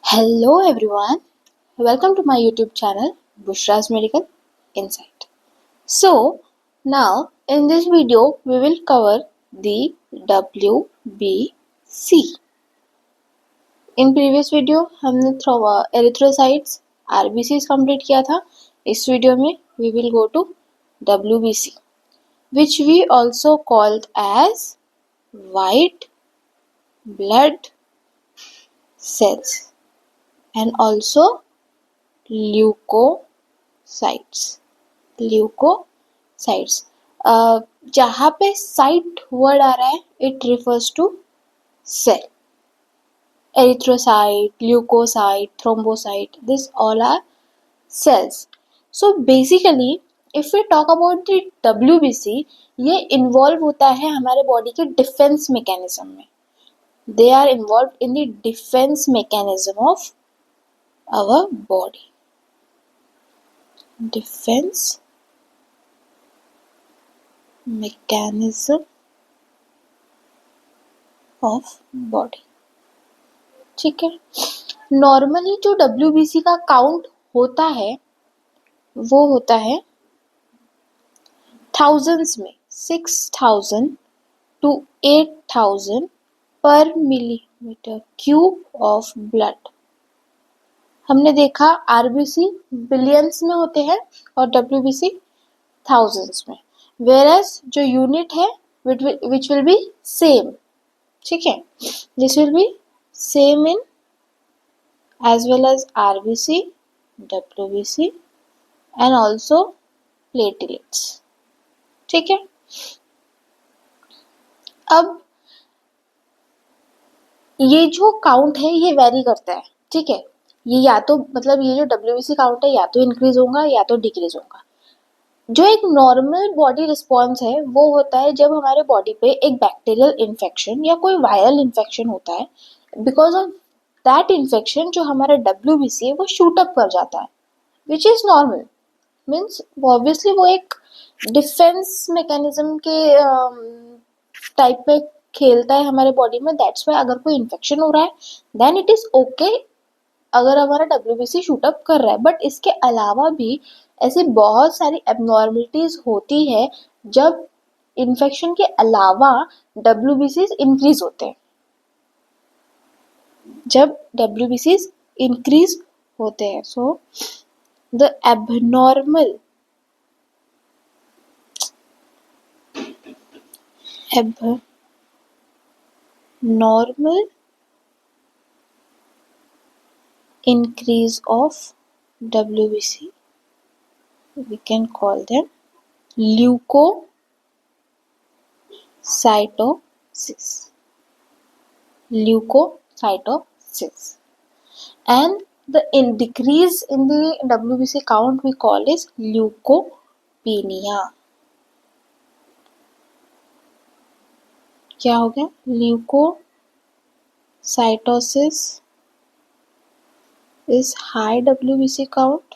Hello everyone, welcome to my YouTube channel Bushra's Medical Insight. So now in this video we will cover the WBC. In previous video हमने erythrocytes RBCs complete किया था. इस video में we will go to WBC, which we also called as white blood cells and also leukocytes. जहाँ पे site word आ रहा है it refers to cell. Erythrocyte, leukocyte, thrombocyte, this all are cells. So basically if we talk about the WBC, ये involve होता है हमारे body के डिफेंस मैकेनिज्म में. They are involve in the defence mechanism of our body. Defense mechanism of body. ठीक है. Normally जो WBC का काउंट होता है वो होता है थाउजेंड्स में, 6000 to 8000 पर मिलीमीटर क्यूब ऑफ ब्लड. हमने देखा RBC बिलियंस में होते हैं और WBC थाउजेंड्स में, whereas जो यूनिट है which will be same. ठीक है, this will be same in as well as RBC, WBC and also platelets. ठीक है. अब ये जो काउंट है ये वेरी करता है. ठीक है, ये या तो मतलब ये जो WBC काउंट है या तो इंक्रीज होगा या तो डिक्रीज होगा. जो एक नॉर्मल बॉडी रिस्पॉन्स है वो होता है जब हमारे बॉडी पे एक बैक्टीरियल इन्फेक्शन या कोई वायरल इन्फेक्शन होता है. बिकॉज ऑफ दैट इन्फेक्शन जो हमारा WBC है वो शूट अप कर जाता है, which is normal. Means obviously वो एक डिफेंस मैकेनिज्म के टाइप में खेलता है हमारे बॉडी में. दैट्स वाई अगर कोई इन्फेक्शन हो रहा है देन इट इज ओके अगर हमारा WBC शूटअप कर रहा है. बट इसके अलावा भी ऐसी बहुत सारी एबनॉर्मलिटीज होती है जब इन्फेक्शन के अलावा WBCs इंक्रीज होते हैं. जब WBCs इंक्रीज होते हैं, so the abnormal increase of WBC, we can call them leukocytosis. And the decrease in the WBC count we call is leukopenia. क्या हो गया? Leukocytosis is high WBC count,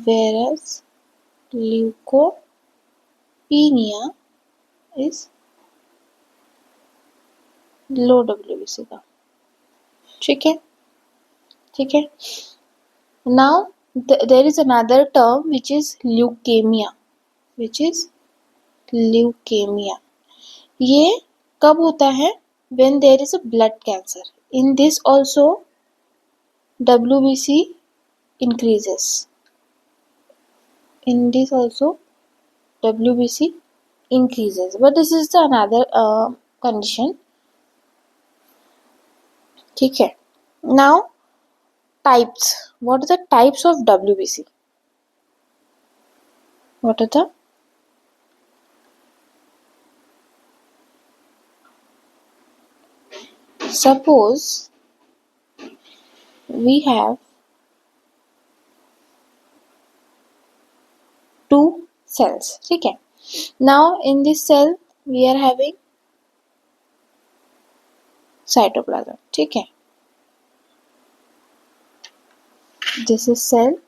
whereas leukopenia is low WBC count. ठीक है. Now there is another term which is leukemia. ये कब होता है? when there is a blood cancer. In this also WBC increases. But this is the another condition. ठीक है. Now types. What are the types of WBC? Suppose we have two cells. ठीक है. Now in this cell we are having cytoplasm. ठीक है. This is cell,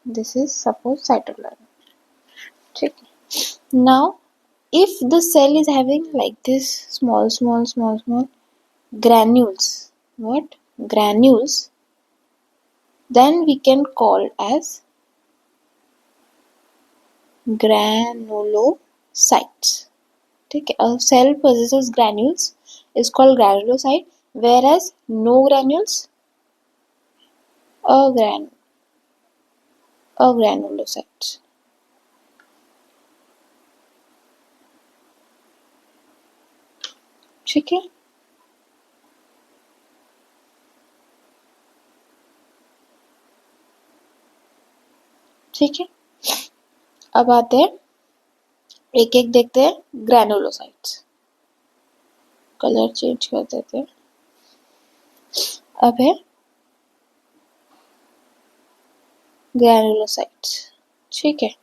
this is suppose cytoplasm. ठीक है. Now if the cell is having like this small granules, what? granules, then we can call as granulocytes. ठीक है, a cell possesses granules is called granulocyte, whereas no granules a granulocyte. ठीक है, ठीक है। अब आते हैं, एक एक देखते हैं ग्रैनुलोसाइट्स। कलर चेंज कर देते हैं। अब है ग्रैनुलोसाइट्स। ठीक है,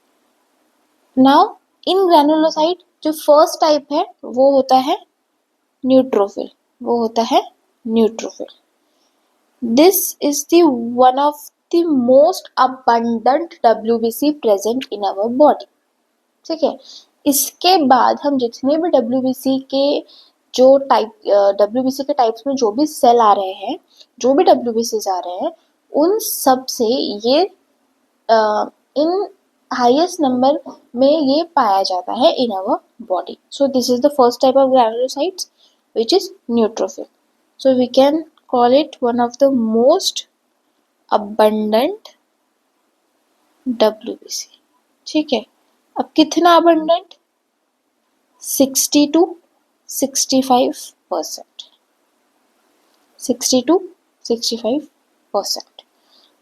नाउ इन ग्रैनुलोसाइट जो फर्स्ट टाइप है वो होता है न्यूट्रोफिल, वो होता है neutrophil. This is the one of the most abundant WBC present in our body. ठीक है, इसके बाद हम जितने भी WBC के जो WBC के टाइप्स में जो भी सेल आ रहे हैं, जो भी WBCs आ रहे हैं, उन सब से ये इन हाईएस्ट नंबर में ये पाया जाता है in our body. So this is the first type of granulocytes which is neutrophil. So we can call it one of the most abundant WBC. ठीक है, अब कितना abundant? 60 to 65%. 60 to 65%.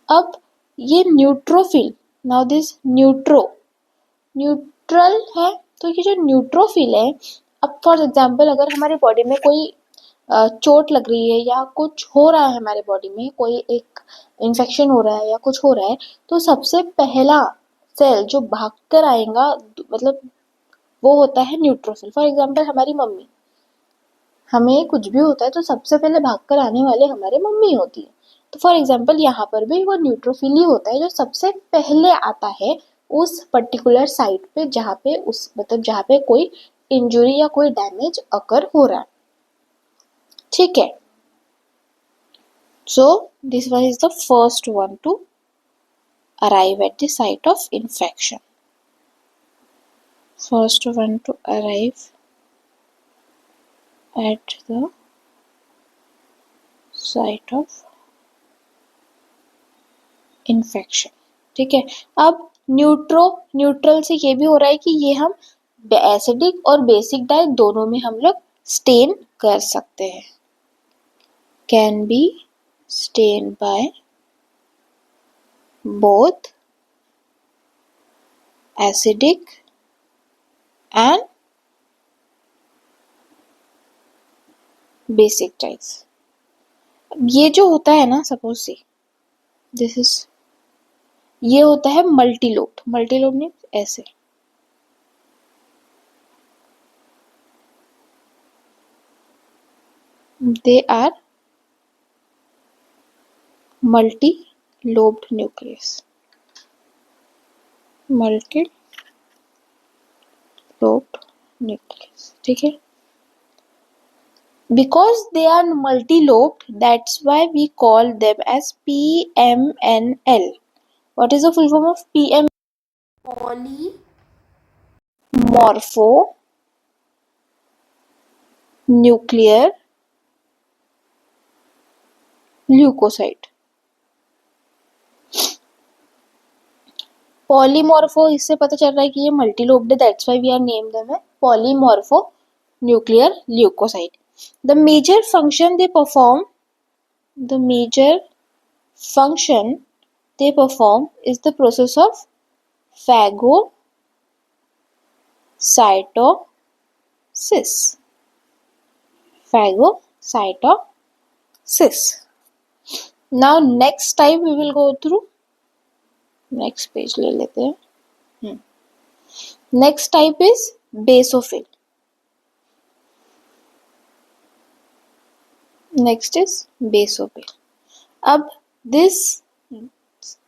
अब ये न्यूट्रोफिल, नाउ दिस न्यूट्रल है, तो ये जो न्यूट्रोफिल है, अब फॉर एग्जाम्पल अगर हमारी बॉडी में कोई चोट लग रही है या कुछ हो रहा है, हमारे बॉडी में कोई एक इन्फेक्शन हो रहा है या कुछ हो रहा है, तो सबसे पहला सेल जो भागकर आएगा मतलब वो होता है न्यूट्रोफिल। फॉर एग्जाम्पल हमारी मम्मी, हमें कुछ भी होता है तो सबसे पहले भागकर आने वाले हमारे मम्मी होती है। तो फॉर एग्जाम्पल यहाँ पर भी वो न्यूट्रोफिल ही होता है जो सबसे पहले आता है उस पर्टिकुलर साइट पे जहाँ पे जहाँ पे कोई इंजुरी या कोई डैमेज अकर हो रहा है। ठीक है, so this one is the first one two arrive at the site of infection. First one two arrive at the site of infection। ठीक है, अब न्यूट्रल से ये भी हो रहा है कि ये हम एसिडिक और बेसिक डाइट दोनों में हम लोग स्टेन कर सकते हैं। Can be stain by both acidic and basic types. ये जो होता है ना, सपोज से दिस इज, ये होता है मल्टीलोब्ड। मल्टीलोब्ड मीन्स ऐसे, दे आर मल्टीलोब्ड न्यूक्लियस, मल्टीलोब्ड न्यूक्लियस। ठीक है, because they are multi-lobed, that's why we call them as PMNL. What is the full form of PM? Polymorpho nuclear leukocyte। Polymorpho, इससे पता चल रहा है कि ये मल्टीलोब्ड है, that's why we are name them है polymorpho nuclear leukocyte. The major function they perform is the process of phagocytosis. Now next type we will go through, next page ले लेते हैं। Next type is basophil। Next is basophil. अब this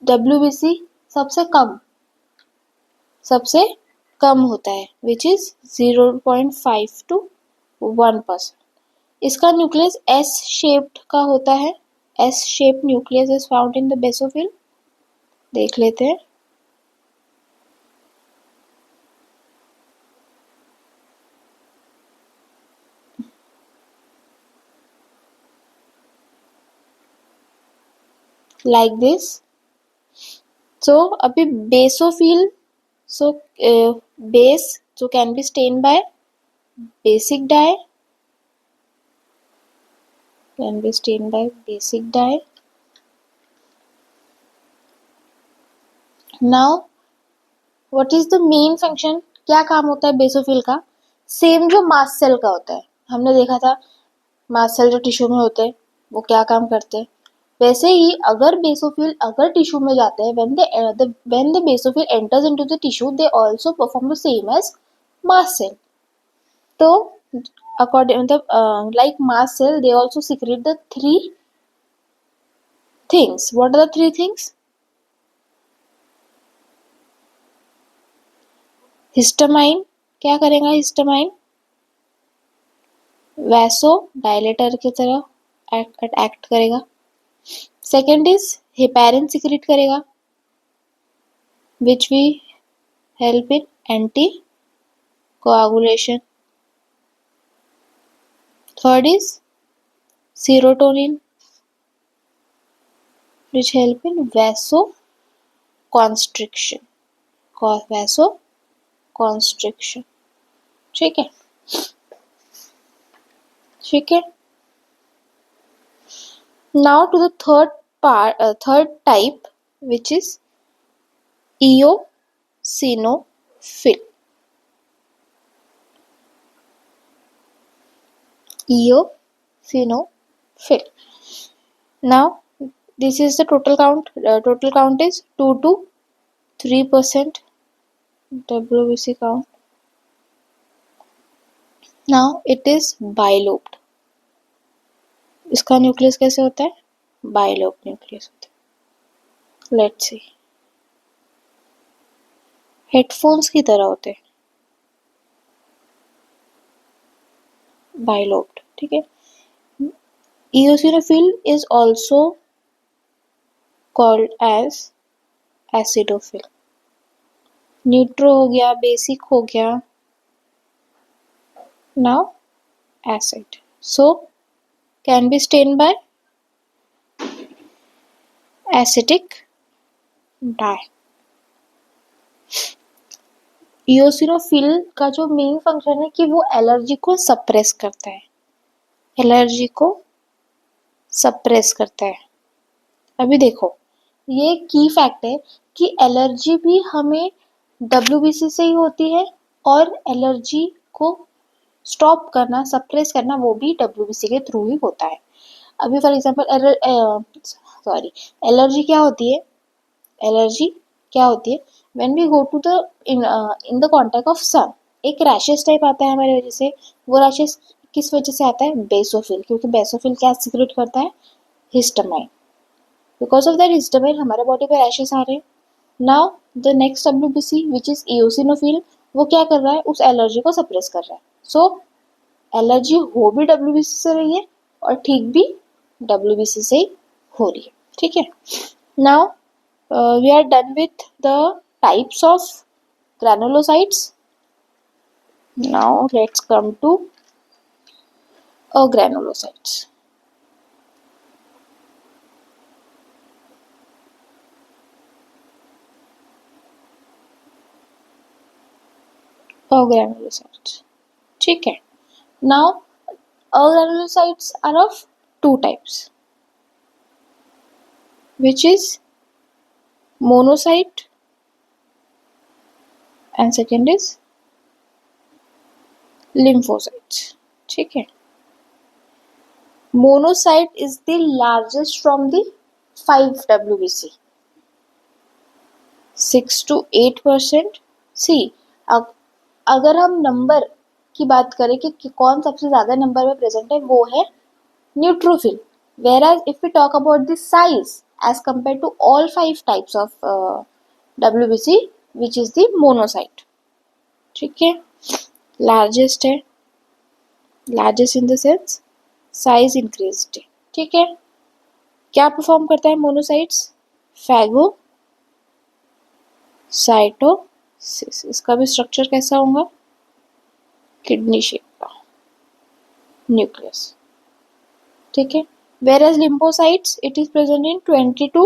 WBC सबसे कम होता है, which is 0.5 to 1%। इसका nucleus S shaped का होता है, S shape nucleus is found in the basophil? देख लेते हैं। Like this. सो अभी basophil, so base so can be stained by basic dye, can be stained by basic dye. Now what is the main function? क्या काम होता है basophil का? Same जो मास्ट सेल का होता है, हमने देखा था मास्ट सेल जो टिश्यू में होते हैं वो क्या काम करते हैं, वैसे ही अगर बेसोफिल अगर टिश्यू में जाते हैं, when the basophil enters into the tissue they also perform the same as mast cell. तो according मतलब like mast cell they also secrete the three things. What are the three things? Histamine क्या करेगा? Histamine vaso dilator की तरह act करेगा। Second is heparin secrete करेगा which we help in anticoagulation. Third is serotonin which help in vasoconstriction, vasoconstriction. ठीक है, ठीक है। Now to the third type, which is eosinophil. Eosinophil. Now this is the total count. Total count is 2 to 3% WBC count. Now it is bilobed. इसका nucleus कैसे होता है? Bilobe nucleus होता है। लेट्स सी, हेडफोन्स की तरह होते हैं बाइलोब्ड। ठीक है। eosinophil is also called as acidophil. न्यूट्रो हो गया, बेसिक हो गया, now acid. So can be stained by acetic dye. eosinophil का जो मेन फंक्शन है कि वो एलर्जी को सप्रेस करता है, एलर्जी को सप्रेस करता है। अभी देखो ये की फैक्ट है कि एलर्जी भी हमें WBC से ही होती है और एलर्जी को स्टॉप करना, सप्रेस करना वो भी WBC के थ्रू ही होता है। अभी फॉर एग्जांपल एलर्जी क्या होती है? एलर्जी क्या होती है? When we go to the in the contact of sun, एक रैशेस टाइप आता है हमारे वजह से। वो रैशेस किस वजह से आता है? बेसोफिल, क्योंकि बेसोफिल क्या सिक्रेट करता है? Histamine. Because of that histamine हमारे बॉडी पे रैशेस आ रहे हैं। Now the next WBC which is eosinophil, वो क्या कर रहा है? उस एलर्जी को सप्रेस कर रहा है। सो एलर्जी हो भी WBC से रही है और ठीक भी WBC से ही हो रही है। ठीक है। Now we are done with the types of granulocytes. Now let's come to granulocytes. Granulocytes. ठीक है। Now granulocytes are of two types, which is monocyte and second is lymphocytes. ठीक है। Monocyte is the largest from the 5 WBC, 6 to 8%. सी अगर हम number की बात करें कि कौन सबसे ज्यादा नंबर में प्रेजेंट है, वो है neutrophil. whereas if we talk about the size as compared to all 5 types of WBC, which is the monocyte. ठीक है। लार्जेस्ट है, largest in the sense size increased है। ठीक है। क्या परफॉर्म करता है मोनोसाइट्स? फैगोसाइटोसिस। इसका भी स्ट्रक्चर कैसा होगा? किडनी शेप का न्यूक्लियस, ठीक है। Whereas lymphocytes, it is present in 20 to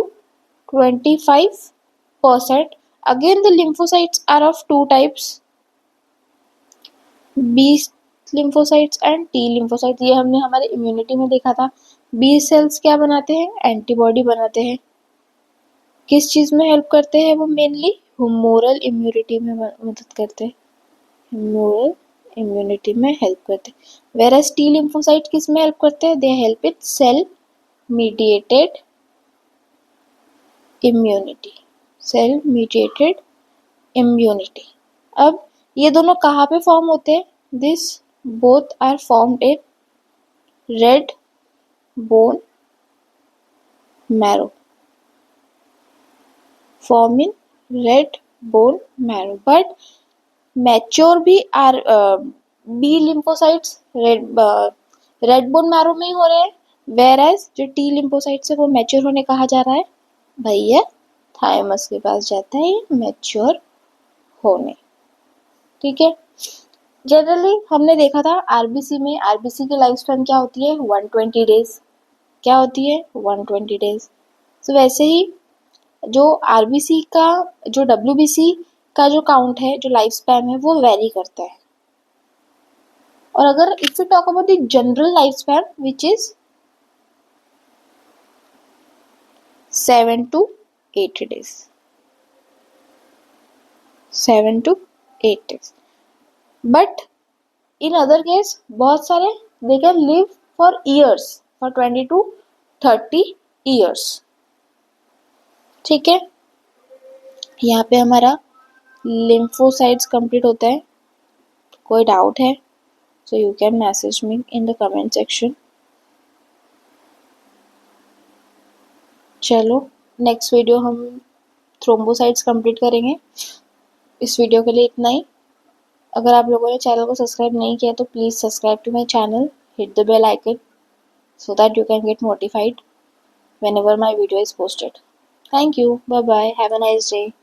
25%. Again, the lymphocytes are of two types, B lymphocytes and T lymphocytes. ये हमने हमारे इम्यूनिटी में देखा था। B सेल्स क्या बनाते हैं? एंटीबॉडी बनाते हैं। किस चीज में हेल्प करते हैं वो? मेनली ह्यूमोरल इम्यूनिटी में मदद करते हैं, ह्यूमोरल इम्यूनिटी में हेल्प करते हैं। वेरस टी लिम्फोसाइट किस में हेल्प करते हैं? They help with cell mediated immunity, cell mediated immunity. अब ये दोनों कहाँ पे फॉर्म होते हैं? This both are formed in red bone marrow, form in red bone marrow, but mature भी are B lymphocytes red bone marrow में ही हो रहे हैं, whereas जो T lymphocytes है वो मैच्योर होने कहा जा रहा है भैया थायमस के पास जाता है मैच्योर होने, ठीक है। जनरली हमने देखा था आरबीसी में, आरबीसी की लाइफ स्पैन क्या होती है? 120 डेज। क्या होती है? 120 डेज। तो वैसे ही जो आरबीसी का, जो डब्ल्यूबीसी का जो काउंट है, जो लाइफ स्पैन है, वो वेरी करता है। और अगर if you talk about the general life span which is 7 to 8 days, 7 to 8 days। But in other case बहुत सारे they can live for years, for 20 to 30 years, ठीक है। यहाँ पे हमारा लिम्फोसाइट्स कंप्लीट होता है। कोई डाउट है so you can message me in the comment section। चलो नेक्स्ट वीडियो हम थ्रोम्बोसाइट्स कंप्लीट करेंगे। इस वीडियो के लिए इतना ही। अगर आप लोगों ने चैनल को सब्सक्राइब नहीं किया तो please subscribe to my channel, hit the bell icon so that you can get notified whenever my video is posted। Thank you, bye bye, have a nice day।